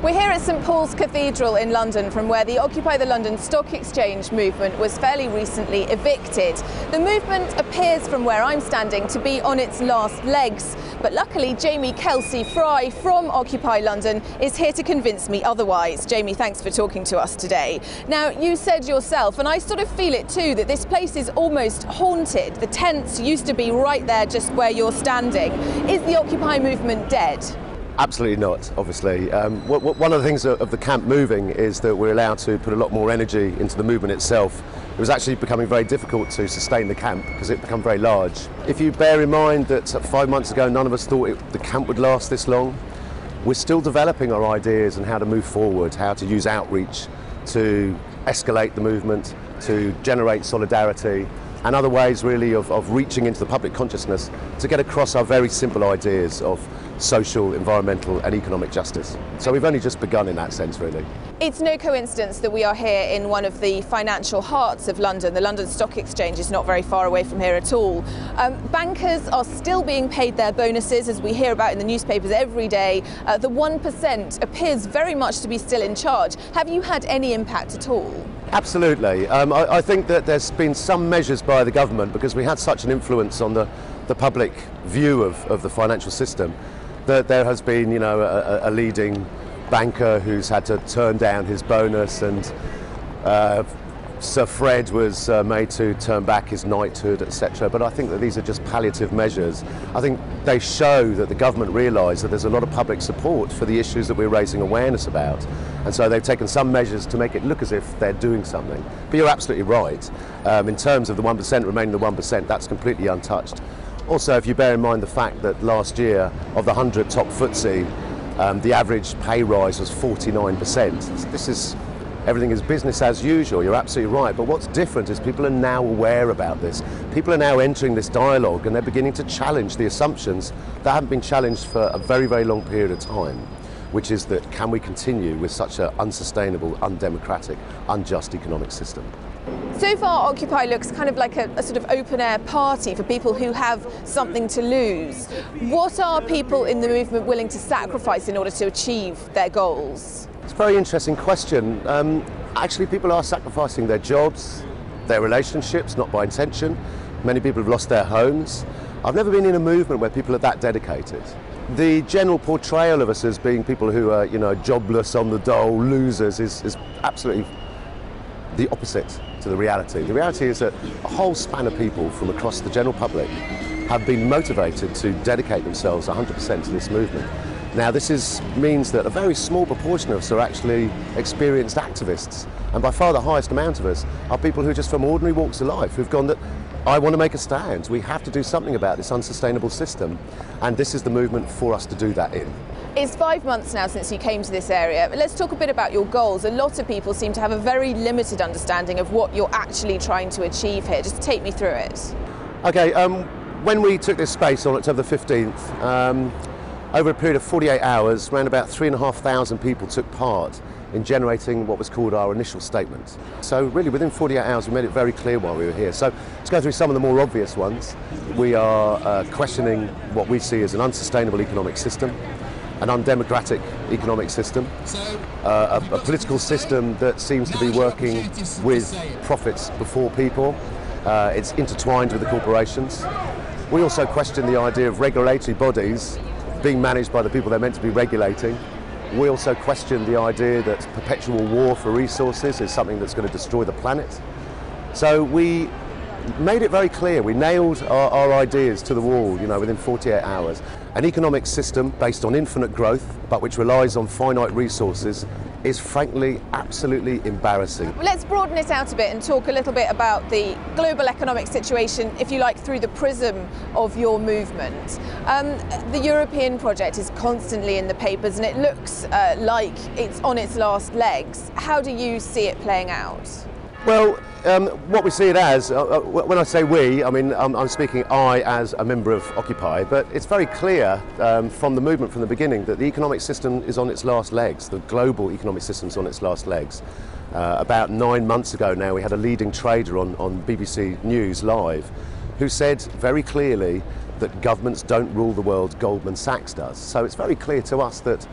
We're here at St Paul's Cathedral in London, from where the Occupy the London Stock Exchange movement was fairly recently evicted. The movement appears, from where I'm standing, to be on its last legs. But luckily, Jamie Kelsey-Fry from Occupy London is here to convince me otherwise. Jamie, thanks for talking to us today. Now, you said yourself, and I sort of feel it too, that this place is almost haunted. The tents used to be right there just where you're standing. Is the Occupy movement dead? Absolutely not, obviously. One of the things of the camp moving is that we're allowed to put a lot more energy into the movement itself. It was actually becoming very difficult to sustain the camp because it had become very large. If you bear in mind that 5 months ago none of us thought the camp would last this long, we're still developing our ideas on how to move forward, how to use outreach to escalate the movement, to generate solidarity, and other ways really of reaching into the public consciousness to get across our very simple ideas of social, environmental and economic justice. So we've only just begun in that sense, really. It's no coincidence that we are here in one of the financial hearts of London. The London Stock Exchange is not very far away from here at all. Bankers are still being paid their bonuses, as we hear about in the newspapers every day. The 1% appears very much to be still in charge. Have you had any impact at all? Absolutely. I think that there's been some measures by the government, because we had such an influence on the public view of the financial system, that there has been, a leading banker who's had to turn down his bonus, and Sir Fred was made to turn back his knighthood, etc. But I think that these are just palliative measures. I think they show that the government realise that there's a lot of public support for the issues that we're raising awareness about. And so they've taken some measures to make it look as if they're doing something. But you're absolutely right. In terms of the 1% remaining the 1%, that's completely untouched. Also, if you bear in mind the fact that last year, of the 100 top FTSE, the average pay rise was 49%. Everything is business as usual, you're absolutely right. But what's different is people are now aware about this. People are now entering this dialogue, and they're beginning to challenge the assumptions that haven't been challenged for a very, very long period of time, which is that can we continue with such an unsustainable, undemocratic, unjust economic system? So far, Occupy looks kind of like a sort of open-air party for people who have something to lose. What are people in the movement willing to sacrifice in order to achieve their goals? It's a very interesting question. Actually, people are sacrificing their jobs, their relationships, not by intention. Many people have lost their homes. I've never been in a movement where people are that dedicated. The general portrayal of us as being people who are, jobless, on the dole, losers, is absolutely the opposite to the reality. The reality is that a whole span of people from across the general public have been motivated to dedicate themselves 100% to this movement. Now, this means that a very small proportion of us are actually experienced activists, and by far the highest amount of us are people who are just from ordinary walks of life, who've gone that I want to make a stand. We have to do something about this unsustainable system, and this is the movement for us to do that in. It's 5 months now since you came to this area. Let's talk a bit about your goals. A lot of people seem to have a very limited understanding of what you're actually trying to achieve here. Just take me through it. Okay, when we took this space on October the 15th, over a period of 48 hours, around about 3,500 people took part in generating what was called our initial statement. So really within 48 hours we made it very clear why we were here. So let's go through some of the more obvious ones. We are questioning what we see as an unsustainable economic system, an undemocratic economic system, a political system that seems to be working with profits before people. It's intertwined with the corporations. We also question the idea of regulatory bodies being managed by the people they're meant to be regulating. We also question the idea that perpetual war for resources is something that's going to destroy the planet. So we made it very clear, we nailed our ideas to the wall, within 48 hours. An economic system based on infinite growth, but which relies on finite resources, is frankly absolutely embarrassing. Let's broaden it out a bit and talk a little bit about the global economic situation, if you like, through the prism of your movement. The European project is constantly in the papers, and it looks like it's on its last legs. How do you see it playing out? Well, what we see it as, when I say we, I mean I'm speaking I as a member of Occupy, but it's very clear from the movement from the beginning that the economic system is on its last legs, the global economic system is on its last legs. About 9 months ago now we had a leading trader on BBC News Live who said very clearly that governments don't rule the world, Goldman Sachs does. So it's very clear to us that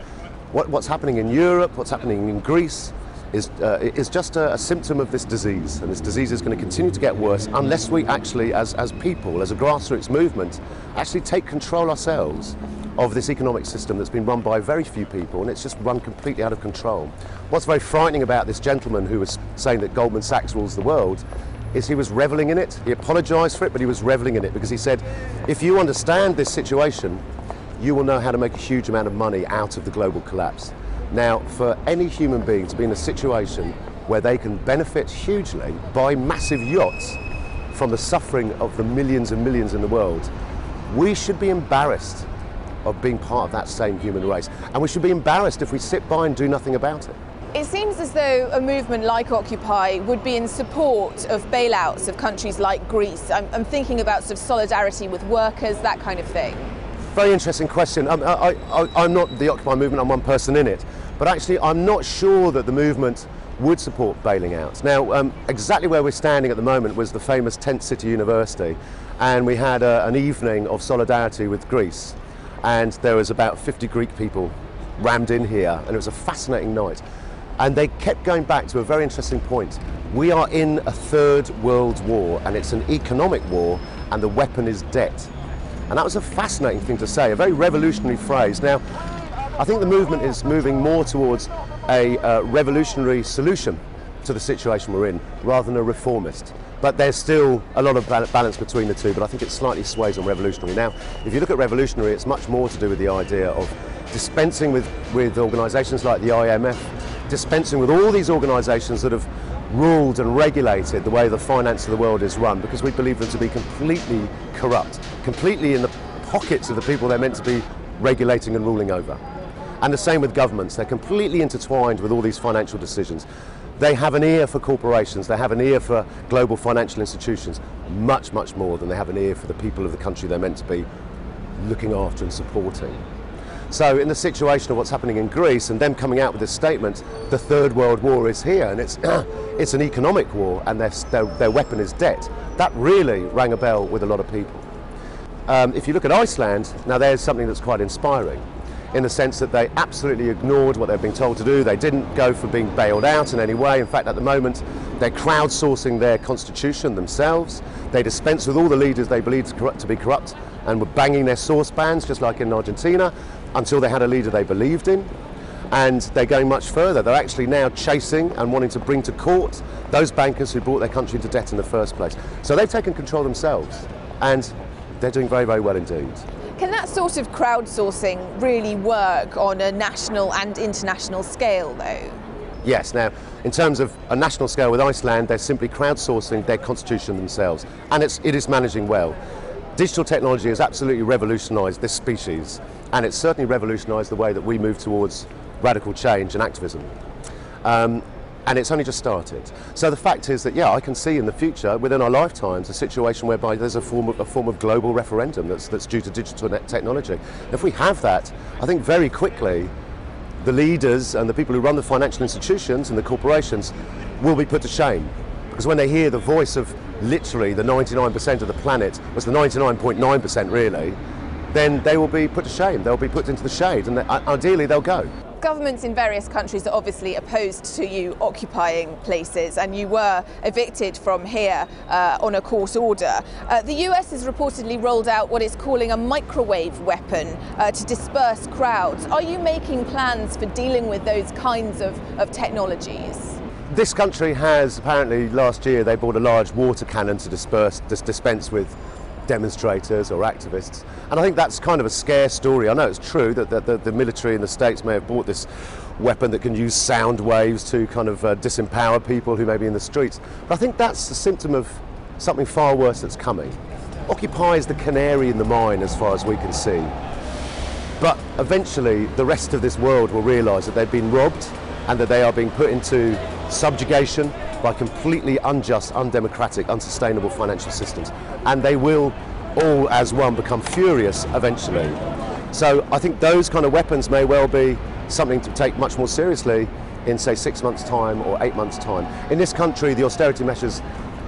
What's happening in Europe, what's happening in Greece, is just a symptom of this disease, and this disease is going to continue to get worse unless we actually, as people, as a grassroots movement, actually take control ourselves of this economic system that's been run by very few people, and it's just run completely out of control. What's very frightening about this gentleman who was saying that Goldman Sachs rules the world is he was reveling in it. He apologised for it, but he was reveling in it because he said, if you understand this situation, you will know how to make a huge amount of money out of the global collapse. Now, for any human being to be in a situation where they can benefit hugely by massive yachts from the suffering of the millions and millions in the world, we should be embarrassed of being part of that same human race. And we should be embarrassed if we sit by and do nothing about it. It seems as though a movement like Occupy would be in support of bailouts of countries like Greece. I'm thinking about sort of solidarity with workers, that kind of thing. Very interesting question. I'm not the Occupy movement, I'm one person in it. But actually, I'm not sure that the movement would support bailing out. Now, exactly where we're standing at the moment was the famous Tent City University, and we had an evening of solidarity with Greece. And there was about 50 Greek people rammed in here, and it was a fascinating night. And they kept going back to a very interesting point. We are in a third world war, and it's an economic war, and the weapon is debt. And that was a fascinating thing to say, a very revolutionary phrase. Now, I think the movement is moving more towards a revolutionary solution to the situation we're in, rather than a reformist. But there's still a lot of balance between the two, but I think it slightly sways on revolutionary. Now, if you look at revolutionary, it's much more to do with the idea of dispensing with organisations like the IMF, dispensing with all these organisations that have ruled and regulated the way the finance of the world is run, because we believe them to be completely corrupt, completely in the pockets of the people they're meant to be regulating and ruling over. And the same with governments. They're completely intertwined with all these financial decisions. They have an ear for corporations, they have an ear for global financial institutions, much, much more than they have an ear for the people of the country they're meant to be looking after and supporting. So in the situation of what's happening in Greece and them coming out with this statement, the Third World War is here, and it's an economic war, and their weapon is debt, that really rang a bell with a lot of people. If you look at Iceland, now there's something that's quite inspiring, in the sense that they absolutely ignored what they've been told to do. They didn't go for being bailed out in any way. In fact, at the moment, they're crowdsourcing their constitution themselves. They dispense with all the leaders they believed to be corrupt and were banging their saucepans, just like in Argentina, until they had a leader they believed in. And they're going much further. They're actually now chasing and wanting to bring to court those bankers who brought their country into debt in the first place. So they've taken control themselves, and they're doing very, very well indeed. Can that sort of crowdsourcing really work on a national and international scale, though? Yes. Now, in terms of a national scale with Iceland, they're simply crowdsourcing their constitution themselves, and it is managing well. Digital technology has absolutely revolutionised this species, and it's certainly revolutionised the way that we move towards radical change and activism. And it's only just started. So the fact is that, yeah, I can see in the future, within our lifetimes, a situation whereby there's a form of global referendum that's due to digital technology. If we have that, I think very quickly the leaders and the people who run the financial institutions and the corporations will be put to shame. Because when they hear the voice of literally the 99% of the planet, was the 99.9% really, then they will be put to shame. They'll be put into the shade, and ideally they'll go. Governments in various countries are obviously opposed to you occupying places, and you were evicted from here on a court order. The US has reportedly rolled out what it's calling a microwave weapon to disperse crowds. Are you making plans for dealing with those kinds of technologies? This country has, apparently last year, they bought a large water cannon to dispense with demonstrators or activists, and I think that's kind of a scare story. I know it's true that the military in the States may have bought this weapon that can use sound waves to kind of disempower people who may be in the streets, but I think that's a symptom of something far worse that's coming. Occupy is the canary in the mine as far as we can see, but eventually the rest of this world will realise that they've been robbed and that they are being put into subjugation by completely unjust, undemocratic, unsustainable financial systems. And they will all as one become furious eventually. So I think those kind of weapons may well be something to take much more seriously in, say, 6 months' time or 8 months' time. In this country, the austerity measures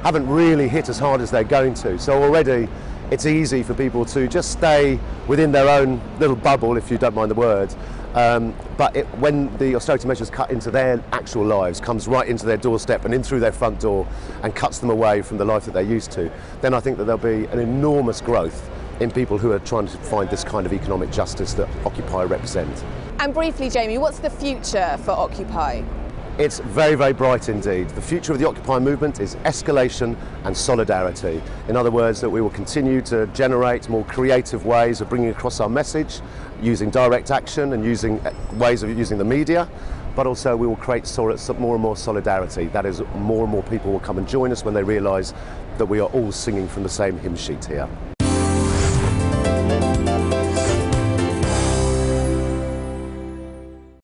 haven't really hit as hard as they're going to. So already it's easy for people to just stay within their own little bubble, if you don't mind the word, But when the austerity measures cut into their actual lives, comes right into their doorstep and in through their front door and cuts them away from the life that they're used to, then I think that there'll be an enormous growth in people who are trying to find this kind of economic justice that Occupy represent. And briefly, Jamie, what's the future for Occupy? It's very, very bright indeed. The future of the Occupy movement is escalation and solidarity. In other words, that we will continue to generate more creative ways of bringing across our message, using direct action and using ways of using the media, but also we will create more and more solidarity. That is, more and more people will come and join us when they realise that we are all singing from the same hymn sheet here.